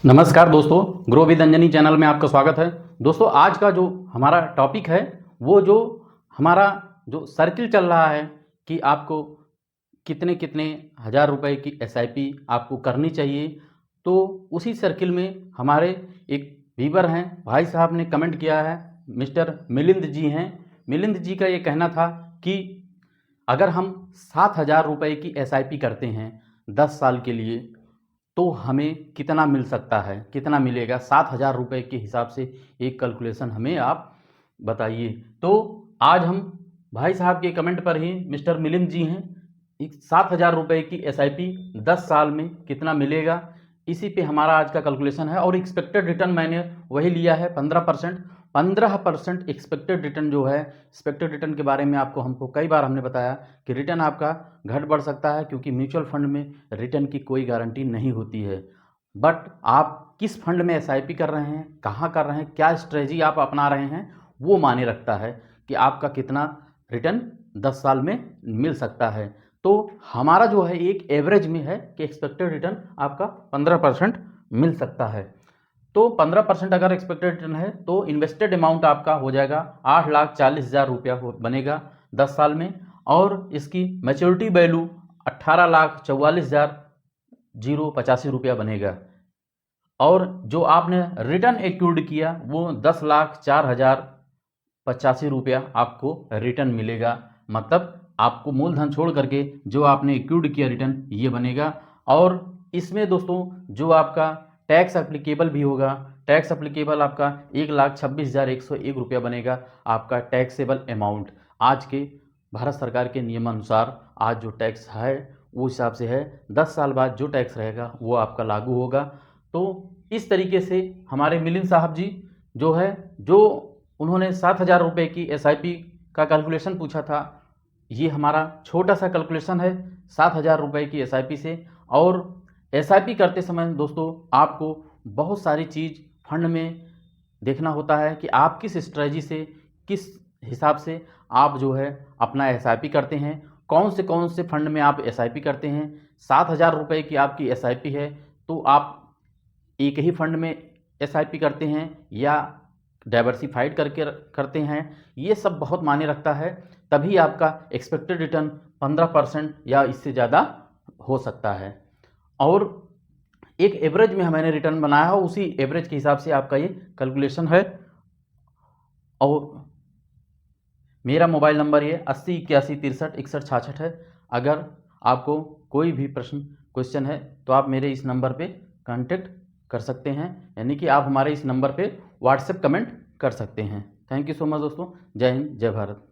नमस्कार दोस्तों, grow with Anjani channel में आपका स्वागत है। दोस्तों, आज का जो हमारा टॉपिक है वो जो हमारा जो सर्किल चल रहा है कि आपको कितने कितने हज़ार रुपए की एसआईपी आपको करनी चाहिए। तो उसी सर्किल में हमारे एक व्यूअर हैं, भाई साहब ने कमेंट किया है, मिस्टर मिलिंद जी हैं। मिलिंद जी का ये कहना था कि अगर हम 7,000 रुपये की एसआईपी करते हैं 10 साल के लिए तो हमें कितना मिल सकता है, कितना मिलेगा 7,000 रुपये के हिसाब से एक कैलकुलेशन हमें आप बताइए। तो आज हम भाई साहब के कमेंट पर ही मिस्टर मिलिंद जी हैं, 7,000 रुपये की एसआईपी 10 साल में कितना मिलेगा, इसी पे हमारा आज का कैलकुलेशन है। और एक्सपेक्टेड रिटर्न मैंने वही लिया है 15%। 15% एक्सपेक्टेड रिटर्न जो है, एक्सपेक्टेड रिटर्न के बारे में हमको कई बार हमने बताया कि रिटर्न आपका घट बढ़ सकता है, क्योंकि म्यूचुअल फंड में रिटर्न की कोई गारंटी नहीं होती है। बट आप किस फंड में एसआईपी कर रहे हैं, कहाँ कर रहे हैं, क्या स्ट्रेटजी आप अपना रहे हैं, वो मायने रखता है कि आपका कितना रिटर्न 10 साल में मिल सकता है। तो हमारा जो है एक एवरेज में है कि एक्सपेक्टेड रिटर्न आपका 15% मिल सकता है। तो 15% अगर एक्सपेक्टेड रिटर्न है तो इन्वेस्टेड अमाउंट आपका हो जाएगा 8,40,000 रुपया बनेगा 10 साल में। और इसकी मैच्योरिटी वैल्यू 18,44,085 रुपया बनेगा। और जो आपने रिटर्न एक्यूर्ड किया वो 10,04,085 रुपया आपको रिटर्न मिलेगा। मतलब आपको मूलधन छोड़ करके जो आपने एक्यूर्ड किया रिटर्न ये बनेगा। और इसमें दोस्तों जो आपका टैक्स एप्लीकेबल भी होगा, टैक्स एप्लीकेबल आपका 1,26,101 रुपया बनेगा आपका टैक्सेबल अमाउंट। आज के भारत सरकार के नियमानुसार आज जो टैक्स है वो हिसाब से है, 10 साल बाद जो टैक्स रहेगा वो आपका लागू होगा। तो इस तरीके से हमारे मिलिंद साहब जी जो है, जो उन्होंने 7,000 रुपये की एसआईपी का कैलकुलेशन पूछा था, ये हमारा छोटा सा कैलकुलेशन है 7,000 रुपये की एसआईपी से। और एसआईपी करते समय दोस्तों आपको बहुत सारी चीज़ फंड में देखना होता है कि आप किस स्ट्रेटजी से, किस हिसाब से आप जो है अपना एसआईपी करते हैं, कौन से फंड में आप एसआईपी करते हैं। 7,000 रुपये की आपकी एसआईपी है तो आप एक ही फंड में एसआईपी करते हैं या डाइवर्सिफाइड करके करते हैं, ये सब बहुत मायने रखता है। तभी आपका एक्सपेक्टेड रिटर्न 15% या इससे ज़्यादा हो सकता है। और एक एवरेज में मैंने रिटर्न बनाया है, उसी एवरेज के हिसाब से आपका ये कैलकुलेशन है। और मेरा मोबाइल नंबर ये 80 81 63 61 66 है। अगर आपको कोई भी क्वेश्चन है तो आप मेरे इस नंबर पे कांटेक्ट कर सकते हैं, यानी कि आप हमारे इस नंबर पे व्हाट्सएप कमेंट कर सकते हैं। थैंक यू सो मच दोस्तों। जय हिंद, जय भारत।